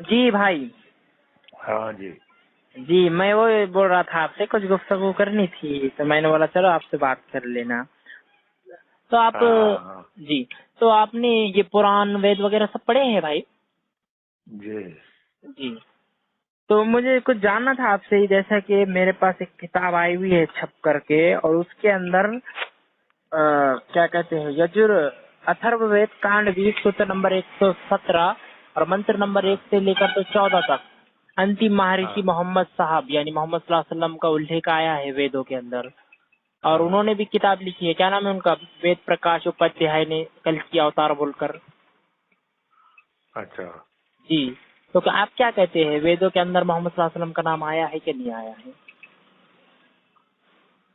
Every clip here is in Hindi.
जी भाई। हाँ जी। जी मैं वो बोल रहा था आपसे कुछ गुफ्तगू करनी थी, तो मैंने बोला चलो आपसे बात कर लेना। तो आप हाँ हाँ हाँ जी, तो आपने ये पुराण वेद वगैरह सब पढ़े हैं भाई? जी। जी। तो मुझे कुछ जानना था आपसे ही, जैसा कि मेरे पास एक किताब आई हुई है छप करके, और उसके अंदर क्या कहते हैं, यजुर अथर्ववेद कांड 20 सूत्र नंबर 117 और मंत्र नंबर 1 हाँ से लेकर तो 14 तक अंतिम महर्षि हाँ मोहम्मद साहब यानी मोहम्मद सल्लल्लाहु अलैहि वसल्लम का उल्लेख आया है वेदों के अंदर। और हाँ। उन्होंने भी किताब लिखी है, क्या नाम है उनका, वेद प्रकाश उपाध्याय ने कल की अवतार बोलकर। अच्छा। जी। तो आप क्या कहते हैं, वेदों के अंदर मोहम्मद सल्लल्लाहु अलैहि वसल्लम का नाम आया है कि नहीं आया है?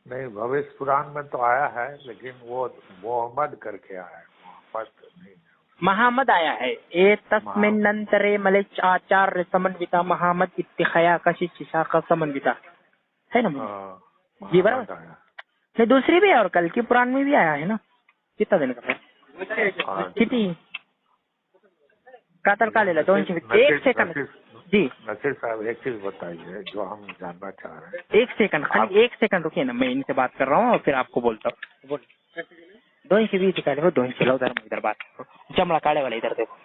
नहीं, भविष्य पुराण में तो आया है, लेकिन वो मोहम्मद करके आया है, मोहम्मद नहीं है। महामद आया है। ए महा तस्मिन्नंतरे मलिच आचार्य समन्विता महामद इत्तिखया कशिश शाखा समन्विता, है ना मुझे? जी बराबर। मोहम्मद आया। नहीं दूसरी भी है, और कल की पुराण में भी आया है ना। कितना दिन का है? हाँ। किती कातर लेकिन कालेला नसीर 220। एक नसीर सेकंड। नसीर जी नसीर साहब, एक चीज बताइए जो हम जानना चाह रहे हैं। एक सेकंड, आप खाली एक सेकंड रुकिए ना, मैं इनसे बात कर रहा हूँ और फिर आपको बोलता हूँ। बोल 220 काले हो, 220 लो, उधर इधर बात करो। चमड़ा काले वाला इधर देखो।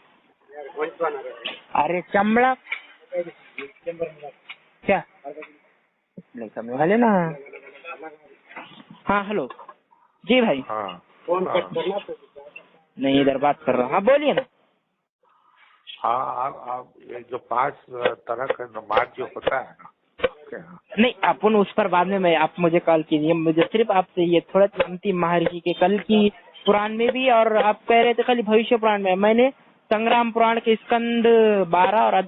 अरे चमड़ा क्या नहीं समझ वाले ना। हाँ हेलो। जी भाई। हाँ हाँ नहीं इधर बात कर रहा हूँ, हाँ बोलिए ना। हाँ। आप ये जो 5 तरह का नमाज जो होता है ना आपके यहाँ। नहीं अपन उस पर बाद में, मैं आप मुझे कॉल कीजिए, मुझे सिर्फ आपसे ये थोड़ा अंतिम महर्षि के कल की पुराण में भी, और आप कह रहे थे खाली भविष्य पुराण में, मैंने संग्राम पुराण के स्कंद 12 और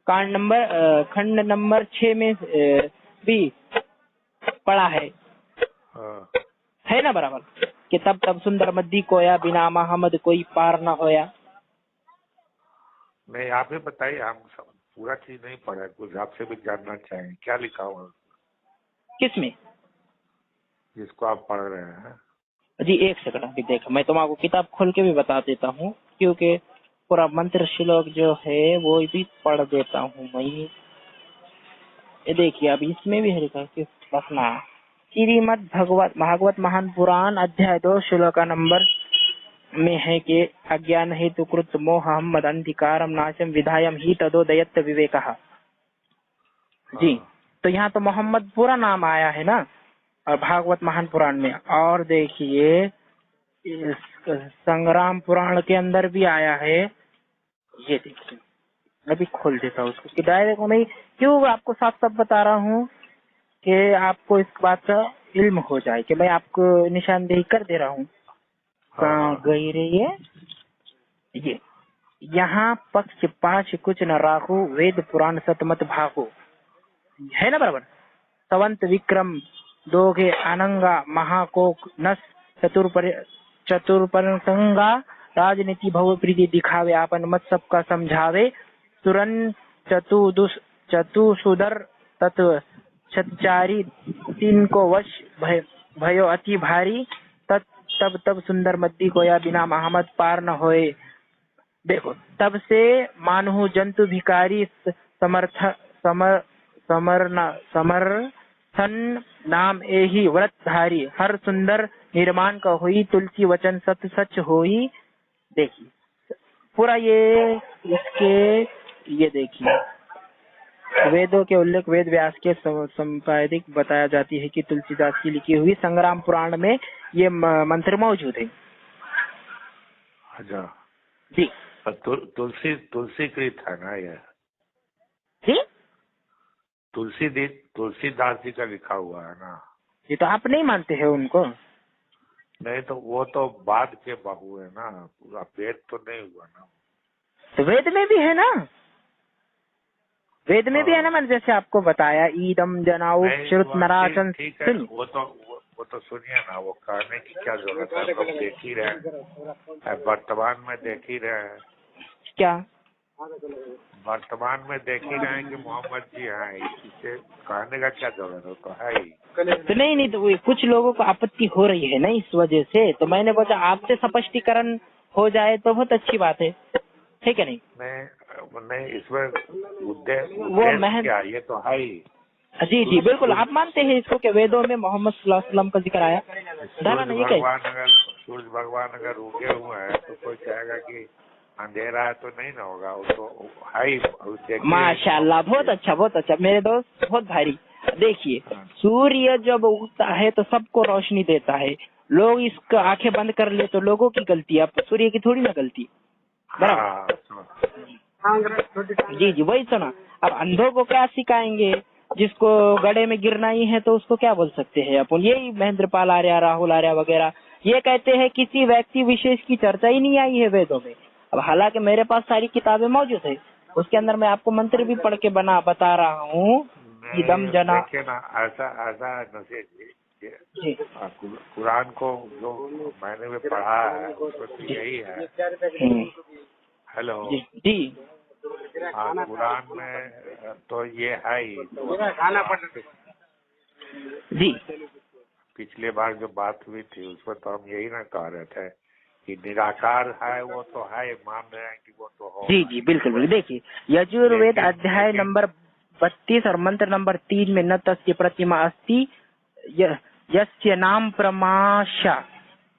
खंड नंबर 6 में भी पढ़ा हाँ। है ना बराबर, कि तब तब सुंदर मद्दी कोया बिना मोहम्मद कोई पार न होया। नहीं, आप ही बताइए, हम सब पूरा चीज नहीं पढ़े, कुछ आपसे भी जानना चाहेंगे क्या लिखा हुआ है किसमें? जिसको आप पढ़ रहे हैं। जी एक सेकंड अभी देखो, मैं तुम्हारा किताब खोल के भी बता देता हूँ, क्योंकि पूरा मंत्र श्लोक जो है वो भी पढ़ देता हूँ मैं। ये देखिए अभी इसमें भी है लिखा कि रखना श्रीमद भगवत भागवत महान पुराण अध्याय 2 श्लोक नंबर में है कि अज्ञान हेतु कृत मोहम मदंधिकारम नाशम विधायम ही तदोदयत विवेक। जी। हाँ तो यहाँ तो मोहम्मद पूरा नाम आया है ना, और भागवत महान पुराण में। और देखिए इस संग्राम पुराण के अंदर भी आया है। ये देखिए अभी खोल देता हूँ उसको, कि डायरेक्ट नहीं, क्यों आपको साफ साफ बता रहा हूँ कि आपको इस बात का इल्म हो जाए, कि मैं आपको निशानदेही कर दे रहा हूँ। हाँ कहाँ हाँ गई रे ये यहाँ पक्ष पांच कुछ न राखो वेद पुराण सतमत भागो, है ना बराबर। सवंत विक्रम दोगे अनंगा महाकोक नस चतुर्परसंगा राजनीति भव प्रीति दिखावे आपन मत सबका समझावे सुरन चतुसुदर तत्व सच्चारी तीन को वश भयो अति भारी तब तब सुंदर मद्दी को या बिना मोहम्मद पार न होए। देखो तब से मानहु जंतु भिकारी समर्थ समर्थन नाम एही व्रत धारी हर सुंदर निर्माण का हुई तुलसी वचन सत्य सच होई। देखिए पूरा ये इसके, ये देखिए वेदों के उल्लेख वेद व्यास के संपादिक बताया जाती है कि तुलसीदास की लिखी हुई संग्राम पुराण में ये मंत्र मौजूद है। अच्छा। जी तुलसी कृत है ना ये। जी तुलसीदास जी का लिखा हुआ है ना। ये तो आप नहीं मानते हैं उनको? नहीं तो वो तो बाद के बहु है ना, पूरा वेद तो नहीं हुआ ना। तो वेद में भी है ना, वेद में भी है ना, हाँ। मैंने जैसे आपको बताया ईदम जनाऊ नहीं श्रुत वो नराचन। ठीक है, सुनिए वो तो सुनिए ना, वो कहने की क्या जरूरत है, हम लोग देख ही रहे हैं, वर्तमान में देख ही रहे हैं। क्या? वर्तमान में देख ही रहे हैं कि मोहम्मद जी हैं, इसे कहने का क्या जरूरत है, तो है ही। तो नहीं तो कुछ लोगों को आपत्ति हो रही है ना इस वजह से, तो मैंने बोला आपसे स्पष्टीकरण हो जाए तो बहुत अच्छी बात है। है क्या नहीं? नहीं इसमें उद्देश्य महज क्या, ये तो है ही। जी जी बिल्कुल, आप मानते हैं इसको कि वेदों में मोहम्मद सल्लल्लाहु अलैहि वसल्लम का जिक्र आया? दावा नहीं कहीं? सूरज भगवान अगर उगे हुए हैं तो कोई कहेगा कि अंधेरा है तो नहीं ना होगा, वो तो है ही। माशाल्लाह, बहुत अच्छा मेरे दोस्त, बहुत भारी। देखिए, हाँ। सूर्य जब उगता है तो सबको रोशनी देता है, लोग इसका आंखें बंद कर ले तो लोगों की गलती है, अब सूर्य की थोड़ी ना गलती, बराबर? जी जी वही तो ना। अब अंधों को क्या सिखाएंगे, जिसको गड्ढे में गिरना ही है तो उसको क्या बोल सकते हैं अपन? यही महेंद्रपाल आर्य, राहुल आर्य वगैरह ये कहते हैं किसी व्यक्ति विशेष की चर्चा ही नहीं आई है वेदों में। अब हालांकि मेरे पास सारी किताबें मौजूद है, उसके अंदर मैं आपको मंत्र भी पढ़ के बता रहा हूँ कि दम जना। देखिए ना, ऐसा नसीब जी कुरान को जो मैंने भी पढ़ा है उसमें तो यही है। हेलो जी जी हाँ, कुरान में तो ये है ही। जी पिछले बार जो बात हुई थी उसमें तो हम यही ना कह रहे थे कि निराकार है, वो तो है, मान रहे हैं कि वो तो हो। जी जी बिल्कुल बिल्कुल। देखिए, यजुर्वेद अध्याय नंबर 32 और मंत्र नंबर 3 में न तस्य प्रतिमा अस्ति यस्य नाम प्रमाशा।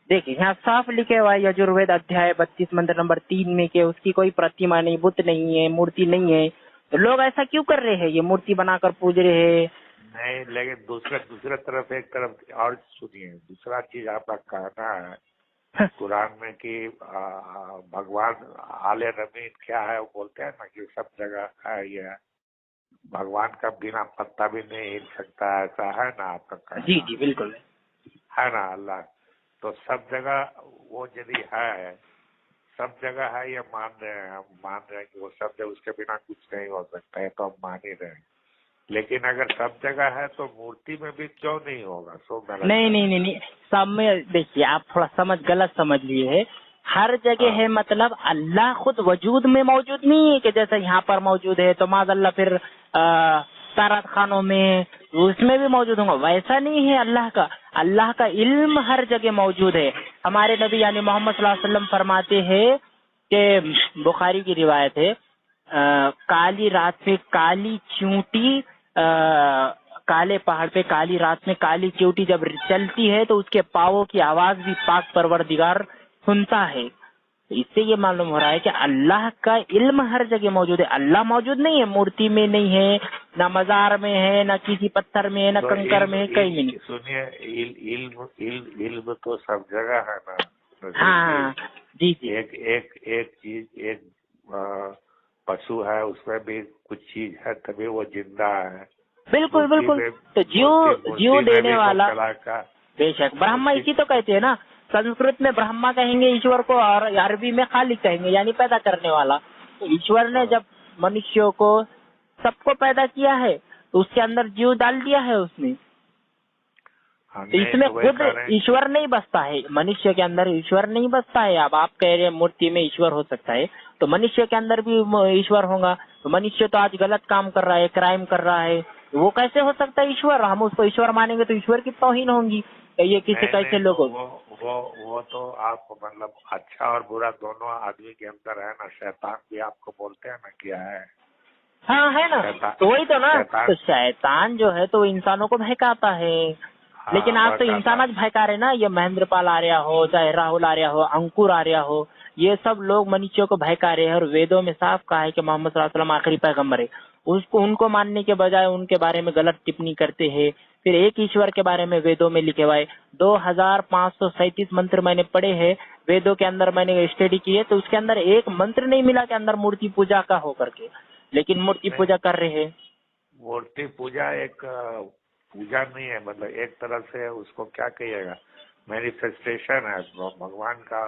देखिए यहाँ साफ लिखे हुआ है यजुर्वेद अध्याय 32 मंत्र नंबर 3 में कि उसकी कोई प्रतिमा नहीं, बुत नहीं है, मूर्ति नहीं है। तो लोग ऐसा क्यों कर रहे हैं, ये मूर्ति बनाकर पूज रहे हैं? नहीं, लेकिन दूसरे तरफ एक तरफ और सुनिए, दूसरा चीज आपका कहना है कुरान में कि भगवान आले रमीन क्या है, वो बोलते हैं ना कि सब जगह है, ये भगवान का बिना पत्ता भी नहीं हिल सकता, ऐसा है ना आपका कहना? जी जी बिल्कुल है ना। अल्लाह तो सब जगह वो यदि है, सब जगह है, ये मान रहे हैं, हम मान रहे हैं कि वो सब जगह, उसके बिना कुछ नहीं हो सकता है, तो हम मान ही रहे हैं। लेकिन अगर सब जगह है तो मूर्ति में भी क्यों नहीं होगा? नहीं, सब में देखिए, आप थोड़ा गलत समझ लिए है। हर जगह है मतलब अल्लाह खुद वजूद में मौजूद नहीं है कि जैसे यहाँ पर मौजूद है तो माज़अल्लाह फिर तारात खानों में उसमें भी मौजूद होगा, वैसा नहीं है। अल्लाह का इल्म हर जगह मौजूद है। हमारे नबी यानी मोहम्मद सल्लल्लाहु अलैहि वसल्लम फरमाते हैं कि बुखारी की रिवायत है, काली रात में काली चींटी, काले पहाड़ पे काली रात में काली चींटी जब चलती है तो उसके पाँवों की आवाज भी पाक परवरदिगार सुनता है। इससे ये मालूम हो रहा है कि अल्लाह का इल्म हर जगह मौजूद है। अल्लाह मौजूद नहीं है, मूर्ति में नहीं है, ना मजार में है, ना किसी पत्थर में है, ना कंकर में है, कहीं भी नहीं। सुनिए, इल्म तो सब जगह है ना। हाँ जी जी। एक चीज, एक पशु है, उसमें भी कुछ चीज है तभी वो जिंदा है। बिल्कुल बिल्कुल। तो जीव देने वाला बेशक ब्रह्मा, इसी तो कहते हैं ना। संस्कृत में ब्रह्मा कहेंगे ईश्वर को, और अरबी में खालिक कहेंगे यानी पैदा करने वाला। तो ईश्वर ने जब मनुष्यों को सबको पैदा किया है तो उसके अंदर जीव डाल दिया है उसने। तो इसमें खुद ईश्वर नहीं बसता है, मनुष्य के अंदर ईश्वर नहीं बसता है। अब आप कह रहे हैं मूर्ति में ईश्वर हो सकता है, तो मनुष्य के अंदर भी ईश्वर होगा। तो मनुष्य तो आज गलत काम कर रहा है, क्राइम कर रहा है, वो कैसे हो सकता है ईश्वर? हम उसको ईश्वर मानेंगे तो ईश्वर की तौहीन होगी। ये किसी कैसे लोगों वो तो आप मतलब अच्छा और बुरा दोनों आदमी के अंदर है ना। शैतान भी आपको बोलते हैं ना क्या है? हाँ है ना, तो वही तो ना। तो शैतान जो है तो इंसानों को बहकाता है। लेकिन आप तो इंसान आज भयका रहे ना। ये महेंद्रपाल आर्य हो, चाहे राहुल आर्य हो, अंकुर आर्य हो, ये सब लोग मनुष्यों को भयका रहे हैं। और वेदों में साफ कहा है कि मोहम्मद सल्लल्लाहु अलैहि वसल्लम आखिरी पैगंबर है। उनको मानने के बजाय उनके बारे में गलत टिप्पणी करते हैं। फिर एक ईश्वर के बारे में वेदों में लिखे हुए 2537 मंत्र मैंने पढ़े हैं वेदों के अंदर, मैंने स्टडी की है, तो उसके अंदर एक मंत्र नहीं मिला के अंदर मूर्ति पूजा का हो करके, लेकिन मूर्ति पूजा कर रहे हैं। मूर्ति पूजा एक पूजा नहीं है, मतलब एक तरह से उसको क्या कहिएगा, मैनिफेस्टेशन है भगवान का,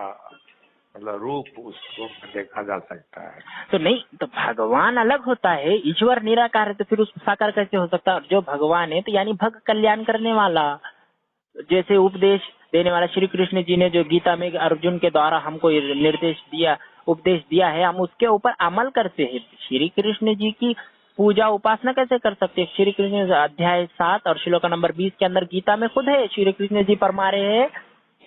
मतलब रूप उसको देखा जा सकता है। तो नहीं, तो भगवान अलग होता है, ईश्वर निराकार है, तो फिर उस साकार कैसे हो सकता है? जो भगवान है तो यानी भक्त कल्याण करने वाला, जैसे उपदेश देने वाला। श्री कृष्ण जी ने जो गीता में अर्जुन के द्वारा हमको निर्देश दिया, उपदेश दिया है, हम उसके ऊपर अमल करते हैं। श्री कृष्ण जी की पूजा उपासना कैसे कर सकते हैं? श्री कृष्ण अध्याय 7 और श्लोक नंबर 20 के अंदर गीता में खुद है, श्री कृष्ण जी फरमा रहे हैं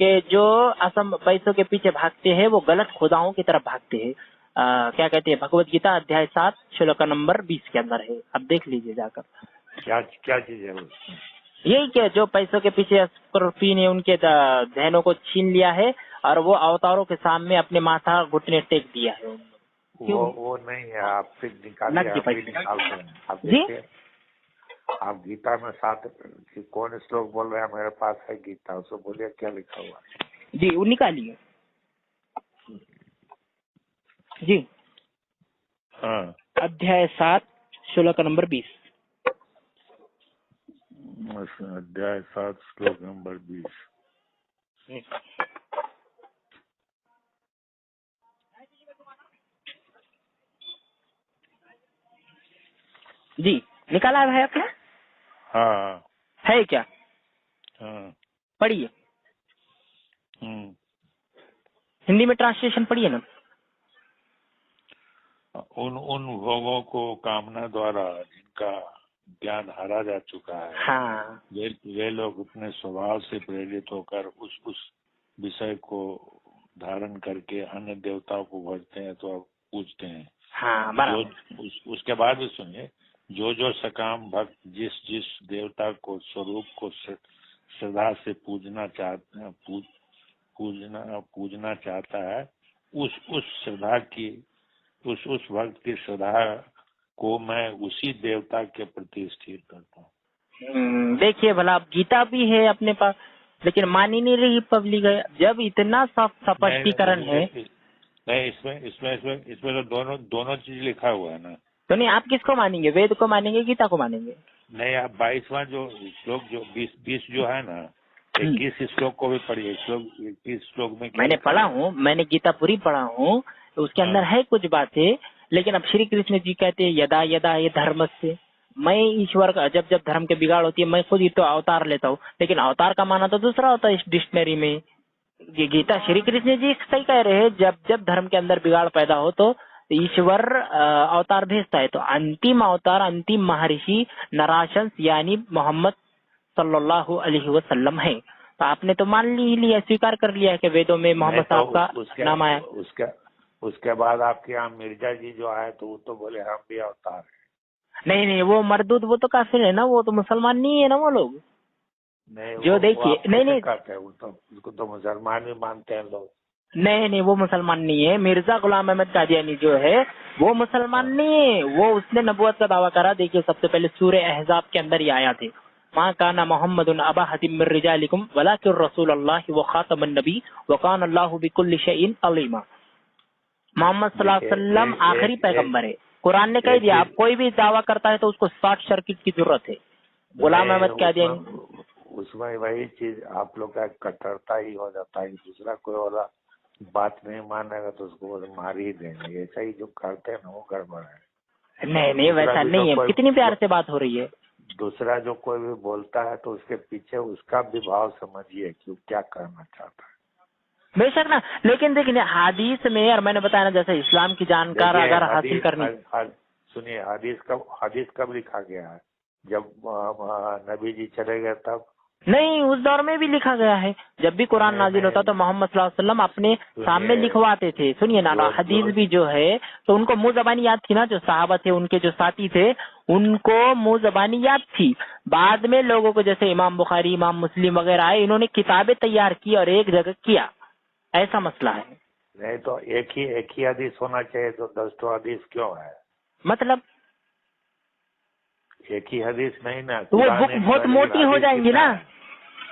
कि जो असम पैसों के पीछे भागते हैं वो गलत खुदाओं की तरफ भागते हैं। क्या कहते हैं, भगवत गीता अध्याय 7 श्लोक नंबर 20 के अंदर है, आप देख लीजिए जाकर। क्या क्या चीज है उसमें? यही क्या, जो पैसों के पीछे अस्करुफी ने उनके ध्यानों को छीन लिया है और वो अवतारों के सामने अपने माथा घुटने टेक दिया है उन्होंने। वो नहीं है, आप फिर निकालिए, लग हम भी पैसे निकालते हैं। आप जी, देखिए, आप गीता में 7 कौन श्लोक बोल रहे हैं? मेरे पास है गीता, उसको बोलिए क्या लिखा हुआ है। जी वो निकालिए जी। हाँ, अध्याय 7 श्लोक नंबर 20। अध्याय 7 श्लोक नंबर 20। जी निकाला है भाई आपने? हाँ है क्या? हाँ। पढ़िए, हिंदी में ट्रांसलेशन पढ़िए ना। उन भोगों को कामना द्वारा जिनका ज्ञान हारा जा चुका है, हाँ वे लोग अपने स्वभाव से प्रेरित होकर उस विषय को धारण करके अन्य देवताओं को भजते हैं तो पूजते हैं। हाँ जो बराबर। उसके बाद भी सुनिए, जो सकाम भक्त जिस देवता को स्वरूप को श्रद्धा से पूजना चाहता है, उस श्रद्धा की उस भक्त की श्रद्धा को मैं उसी देवता के प्रति स्थिर करता हूँ। देखिए भला, अब गीता भी है अपने पास, लेकिन मान ही नहीं रही पब्लिक है। जब इतना स्पष्टीकरण है नहीं, इसमें तो दोनों चीज लिखा हुआ है ना। तो नहीं, आप किसको मानेंगे, वेद को मानेंगे, गीता को मानेंगे? नहीं, आप 22वां जो श्लोक जो 20 जो है ना, 21 श्लोक को भी पढ़िए। 21 श्लोक में क्या मैंने लिखा पढ़ा हुआ है? हूँ, मैंने गीता पूरी पढ़ा हूँ, तो उसके अंदर है कुछ बातें। लेकिन अब श्री कृष्ण जी कहते हैं यदा यदा ये धर्म से, मैं ईश्वर का जब जब धर्म के बिगाड़ होती है मैं खुद ही तो अवतार लेता हूँ, लेकिन अवतार का माना तो दूसरा होता है इस डिक्शनरी में। ये गीता श्री कृष्ण जी सही कह रहे हैं, जब जब धर्म के अंदर बिगाड़ पैदा हो तो ईश्वर अवतार भेजता है। तो अंतिम अवतार, अंतिम महर्षि नराशंस यानी मोहम्मद सल्लल्लाहु अलैहि वसल्लम है। तो आपने तो मान ही लिया, स्वीकार कर लिया है कि वेदों में मोहम्मद तो साहब का नाम आया। उसके बाद आपके यहाँ मिर्जा जी जो आए तो वो तो बोले हम भी अवतार है। नहीं नहीं, वो मरदूद, वो तो काफिर है ना, वो तो मुसलमान नहीं है ना वो लोग। नहीं, जो देखिए, नहीं नहीं कहते हैं, वो तो उसको तो मुसलमान भी मानते हैं लोग। नहीं नहीं, वो मुसलमान नहीं है। मिर्जा गुलाम अहमद कादियानी जो है वो मुसलमान नहीं है, वो उसने नबुवत का दावा करा। देखिए सबसे पहले सूरह अहज़ाब के अंदर ये आया थे, माँ काना मोहम्मदुन अबा हदीम मिन रिजालिकुम वलाकिन रसूलुल्लाह व खातमुन नबी व कान अल्लाहु बिकुल्लि शैइन अलीमा। मोहम्मद सल्लल्लाहु अलैहि वसल्लम आखिरी पैगंबर है। कुरान ने कह दिया, आप कोई भी दावा करता है तो उसको शॉर्ट सर्किट की जरूरत है। गुलाम अहमद कादियानी, उसमें वही चीज आप लोग का कट्टरता ही हो जाता है। दूसरा कोई और बात नहीं मानेगा तो उसको मार ही देंगे। ऐसा ही जो करते हैं ना, वो गड़बड़ है। नहीं नहीं वैसा नहीं है। कितनी प्यार से बात हो रही है। दूसरा जो कोई भी बोलता है तो उसके पीछे उसका भी भाव समझिए कि वो क्या करना चाहता है। बेशक ना, लेकिन देखिए हदीस में, और मैंने बताया ना, जैसे इस्लाम की जानकार अगर हासिल करनी, सुनिए, हदीस कब लिखा गया है? जब नबी जी चले गए तब? नहीं, उस दौर में भी लिखा गया है। जब भी कुरान नाजिल होता तो मोहम्मद सल्लल्लाहु अलैहि वसल्लम अपने सामने लिखवाते थे। सुनिए ना, हदीस भी जो है तो उनको मुंह जबानी याद थी ना, जो सहाबा थे उनके जो साथी थे उनको मुंह जबानी याद थी। बाद में लोगों को, जैसे इमाम बुखारी, इमाम मुस्लिम वगैरह आए, इन्होंने किताबें तैयार की और एक जगह किया, ऐसा मसला है। नहीं तो एक ही हदीस होना चाहिए, तो 10 हदीस क्यों है? मतलब एक ही हदीस नहीं ना, तो वो बुक बहुत मोटी हो जाएंगी ना।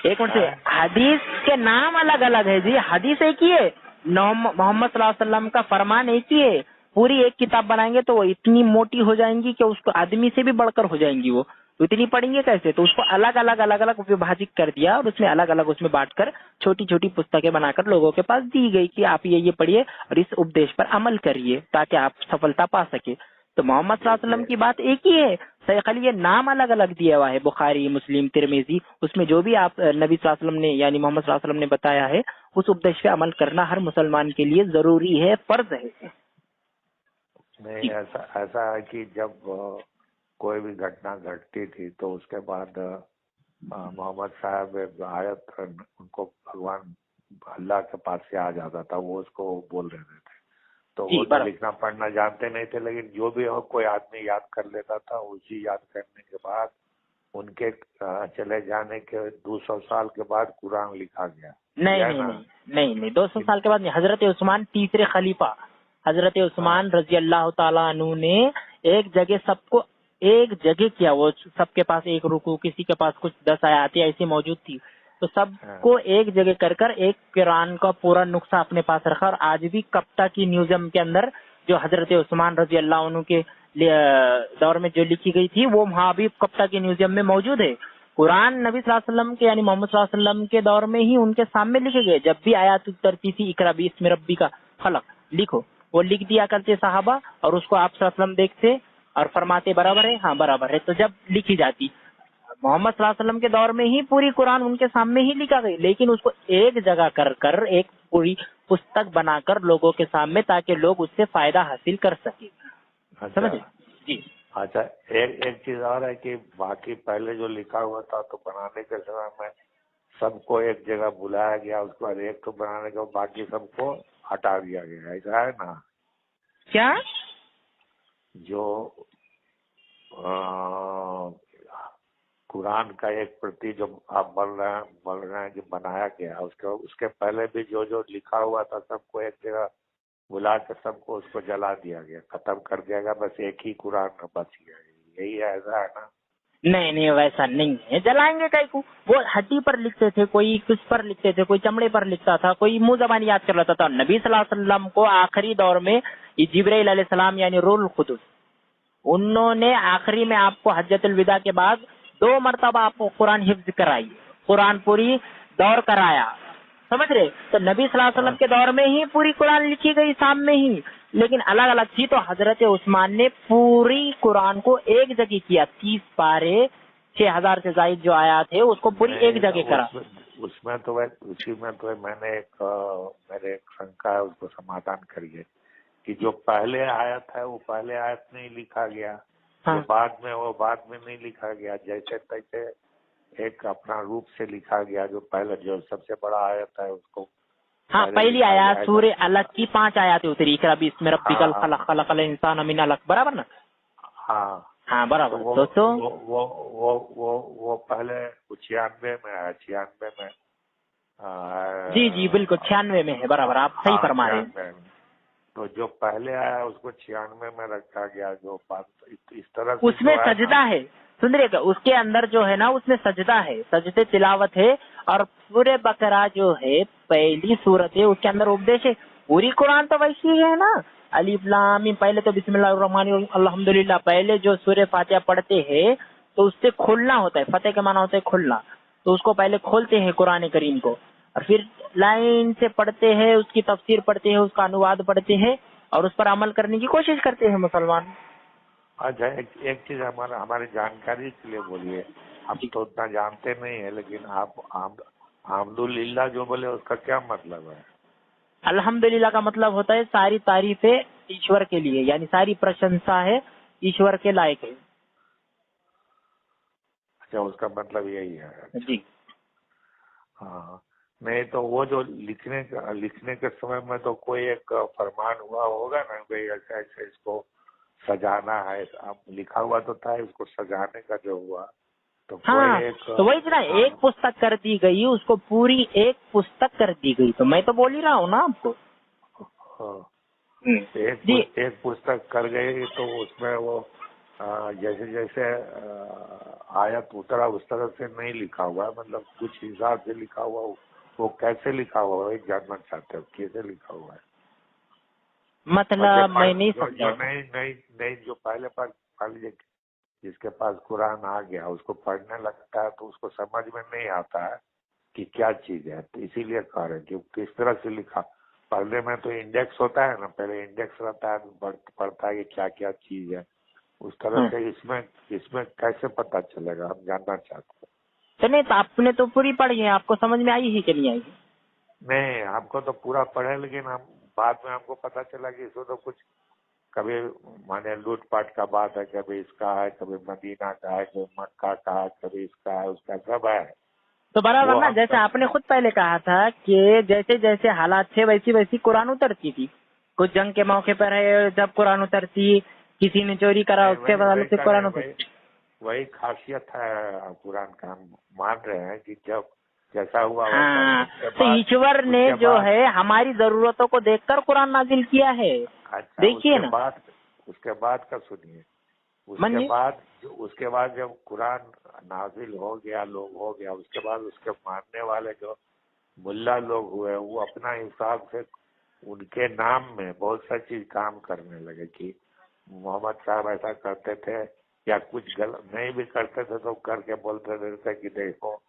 एक मिनट से, हदीस के नाम अलग अलग है जी, हदीस एक ही है, मोहम्मद सल्लल्लाहु अलैहि वसल्लम का फरमान एक ही है। पूरी एक किताब बनाएंगे तो वो इतनी मोटी हो जाएंगी कि उसको आदमी से भी बढ़कर हो जाएंगी। वो तो इतनी पढ़ेंगे कैसे? तो उसको अलग अलग विभाजित कर दिया और उसमें अलग अलग उसमें बांटकर छोटी छोटी पुस्तकें बनाकर लोगों के पास दी गई कि आप ये पढ़िए और इस उपदेश पर अमल करिए ताकि आप सफलता पा सके। तो मोहम्मद सल्लल्लाहु अलैहि वसल्लम की बात एक ही है, खाली ये नाम अलग अलग दिया हुआ है, बुखारी, मुस्लिम, तिरमिजी। उसमें जो भी आप नबी सल्लल्लाहु अलैहि वसल्लम ने यानी मोहम्मद सल्लल्लाहु अलैहि वसल्लम ने बताया है उस उपदेश पे अमल करना हर मुसलमान के लिए जरूरी है, फर्ज है। नहीं, ऐसा है कि जब कोई भी घटना घटती थी तो उसके बाद मोहम्मद साहब आयत उनको भगवान अल्लाह के पास से आ जाता था, वो उसको बोल देते थे। तो जी, वो तो बराबर। लिखना पढ़ना जानते नहीं थे, लेकिन जो भी हो कोई आदमी याद कर लेता था। उसी याद करने के बाद उनके चले जाने के 200 साल के बाद कुरान लिखा गया। नहीं है नहीं ना? नहीं नहीं नहीं 200 साल के बाद नहीं। हजरत उस्मान तीसरे खलीफा हजरत उस्मान रजी अल्लाह ताला अन्हु ने एक जगह सबको एक जगह किया। वो सबके पास एक रुकू, किसी के पास कुछ 10 आयतें ऐसी मौजूद थी, तो सबको एक जगह कर कर एक कुरान का पूरा नुस्खा अपने पास रखा। और आज भी कप्ता की म्यूजियम के अंदर जो हजरत उस्मान रजी अल्लाह अन्हु के दौर में जो लिखी गई थी वो वहां भी कप्ता के म्यूजियम में मौजूद है। कुरान नबी सल्लल्लाहु अलैहि वसल्लम के यानी मोहम्मद सल्लल्लाहु अलैहि वसल्लम के दौर में ही उनके सामने लिखे गए। जब भी आयत उतरती थी इकरा बिस्मि रब्बिका खलक लिखो, वो लिख दिया करते साहबा, और उसको आप सल्लल्लाहु अलैहि वसल्लम देखते और फरमाते बराबर है, हाँ बराबर है। तो जब लिखी जाती मोहम्मद सल्लल्लाहु अलैहि वसल्लम के दौर में ही पूरी कुरान उनके सामने ही लिखा गई, लेकिन उसको एक जगह कर कर एक पूरी पुस्तक बनाकर लोगों के सामने, ताकि लोग उससे फायदा हासिल कर सके। समझे जी? अच्छा, एक चीज और है कि बाकी पहले जो लिखा हुआ था तो बनाने के समय में सबको एक जगह बुलाया गया, उसके बाद एक को बनाने के बाद बाकी सबको हटा दिया गया। ऐसा है ना? क्या? जो कुरान का एक प्रति जो आप बोल रहे हैं कि बनाया गया, उसके पहले भी जो जो लिखा हुआ था सबको एक जगह बुला कर सबको उसको जला दिया गया, खत्म कर दिया गया, बस एक ही कुरान में बच गया। यही है, ऐसा है ना? नहीं नहीं, वैसा नहीं है। जलाएंगे कई को? वो हड्डी पर लिखते थे, कोई कुछ पर लिखते थे, कोई चमड़े पर लिखता था, कोई मुंह जबानी याद कर लेता था। नबी सल्लल्लाहु अलैहि वसल्लम को आखिरी दौर में जिब्राइल अलैहिस्सलाम यानी रूहुल कुदुस, उन्होंने आखिरी में आपको हज्जतुल विदा के बाद 2 मरतबा आपको कुरान हिफ्ज कराई, कुरान पूरी दौर कराया। समझ रहे? तो नबी सल्लल्लाहु अलैहि वसल्लम के दौर में ही पूरी कुरान लिखी गई सामने ही, लेकिन अलग अलग थी। तो हजरत उस्मान ने पूरी कुरान को एक जगह किया, 30 पारे 6000 से ज्यादा जो आयात है उसको पूरी एक जगह करा। उसमें तो उसी में तो मैंने मेरे एक शंका है, उसको समाधान करिए कि जो पहले आयत है वो पहले आयत नहीं लिखा गया, हाँ। जो बाद में वो बाद में नहीं लिखा गया, जैसे तैसे एक अपना रूप से लिखा गया। जो पहले जो सबसे बड़ा आयत है उसको हाँ, पहली आयत सूरे अलग की 5 आयतें उतरी, इकरा बिस्मि रब्बिकल खलक खलकल इंसान मिन अलक, बराबर ना? हाँ बराबर। तो वो पहले 96 में है, 96 में। जी जी बिल्कुल 96 में है, बराबर, आप सही फरमा रहे हैं। तो जो पहले आया उसको 96 में रखा गया। जो बात इस तरह से उसमें सजदा है, सुन रहे, उसके अंदर जो है ना उसमें सजदा है, सजदे तिलावत है। और सूरे बकरा जो है पहली सूरत है, उसके अंदर उपदेश है। पूरी कुरान तो वैसी ही है ना, अलिफ लाम मीम, पहले तो बिस्मिल्लाहिर्रहमानिर्रहीम अल्हम्दुलिल्लाह, पहले जो सूरे फातिहा पढ़ते हैं तो उससे खोलना होता है, फतेह का माना होता है खोलना, तो उसको पहले खोलते हैं कुरान करीम को, और फिर लाइन से पढ़ते हैं, उसकी तफसीर पढ़ते हैं, उसका अनुवाद पढ़ते हैं, और उस पर अमल करने की कोशिश करते हैं मुसलमान। अच्छा, एक चीज हमारी जानकारी के लिए बोलिए, हम तो उतना जानते नहीं है, लेकिन आप अल्हम्दुलिल्लाह जो बोले उसका क्या मतलब है? अल्हम्दुलिल्लाह का मतलब होता है सारी तारीफें ईश्वर के लिए, यानी सारी प्रशंसा है ईश्वर के लायक है। अच्छा, उसका मतलब यही है। जी हाँ, नहीं तो वो जो लिखने के समय में तो कोई एक फरमान हुआ होगा ना, भाई ऐसे ऐसे इसको सजाना है। अब लिखा हुआ तो था, इसको सजाने का जो हुआ तो हाँ, कोई एक तो वही ना, एक पुस्तक कर दी गई, उसको पूरी एक पुस्तक कर दी गई। तो मैं तो बोल ही रहा हूँ ना आपको। एक पुस्तक कर गई, तो उसमें वो जैसे जैसे आयत उतरा उस तरह से नहीं लिखा हुआ, मतलब कुछ हिसाब से लिखा हुआ। वो कैसे लिखा हुआ है जानना चाहते हो, कैसे लिखा हुआ है? मतलब मैं नहीं समझा। नहीं जो पहले जिसके पास कुरान आ गया उसको पढ़ने लगता है तो उसको समझ में नहीं आता है कि क्या चीज है, तो इसीलिए कह रहे हैं कि किस तरह से लिखा। पढ़ने में तो इंडेक्स होता है ना, पहले इंडेक्स रहता है, पढ़ता है कि क्या क्या चीज है। उस तरह से इसमें कैसे पता चलेगा, हम जानना चाहते हैं। तो नहीं, तो आपने तो पूरी पढ़ी है, आपको समझ में आई है कि नहीं आई? नहीं, हमको तो पूरा पढ़े, लेकिन हम बाद में हमको पता चला कि इसमें तो कुछ कभी माने लूटपाट का बात है, कभी इसका है, कभी मदीना का है, कभी मक्का का है, कभी इसका है, उसका सब है। तो बराबर ना, जैसे आपने खुद पहले कहा था कि जैसे जैसे हालात थे वैसी वैसी कुरान उतरती थी। कुछ जंग के मौके पर है जब कुरान उतरती, किसी ने चोरी करा उसके बदले से कुरान उतरती। वही खासियत है कुरान का, हम मान रहे हैं कि जब जैसा हुआ हाँ, वैसा। तो ईश्वर ने जो है हमारी जरूरतों को देखकर कुरान नाजिल किया है। अच्छा, देखिए ना, उसके बाद का सुनिए। उसके बाद जब कुरान नाजिल हो गया, लोग हो गया, उसके बाद उसके मानने वाले जो मुल्ला लोग हुए वो अपना हिसाब से उनके नाम में बहुत सा चीज काम करने लगे कि मोहम्मद साहब ऐसा करते थे, या कुछ गलत नहीं भी करते थे तो करके बोलते थे कि देखो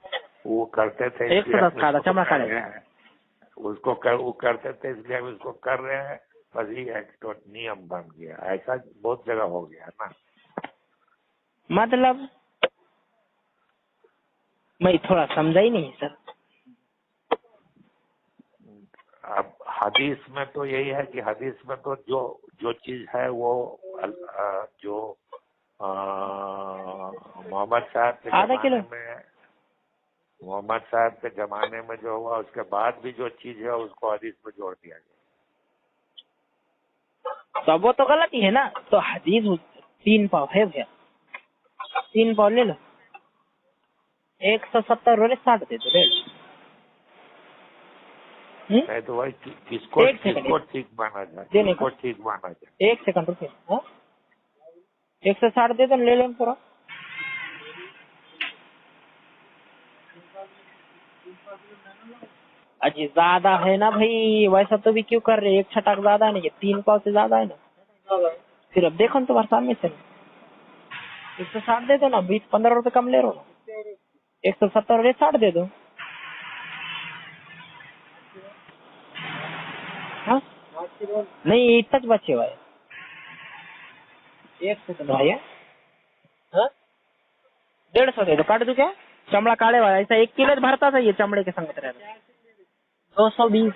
वो करते थे वो करते थे इसलिए हम इसको कर रहे हैं, बस ये एक तो नियम बन गया। ऐसा बहुत जगह हो गया ना। मतलब मैं थोड़ा समझा ही नहीं सर। अब हदीस में तो यही है कि हदीस में तो जो चीज है वो जो मोहम्मद साहब के जमाने में जो हुआ उसके बाद भी जो चीज है उसको हदीस में जोड़ दिया गया। तो वो तो गलत ही है ना। तो हदीस 3 पाव है भैया, 3 पाव ले लो, 170 और 60 दे दो, ले लो। तो भाई किसको ठीक माना जाए, किसको ठीक माना जाए। 1 सेकंड रुकिए, 160 दे दो, ले लो पूरा। अजी ज्यादा है ना भाई, वैसा तो भी क्यों कर रहे, 1 छटाक ज्यादा नहीं है, 3 पाव से ज्यादा है ना। फिर अब देखो तुम्हारे सामने से 160 दे दो ना, 20-15 रुपए कम ले रहे हो ना, 170 और 60 दे दो। हाँ नहीं, इतना बचे हुआ है। 1 सेकंड भैया, 150 दे दो, काट दो क्या, चमड़ा काले वाला ऐसा 1 किलो भरता था ये चमड़े के संग 220।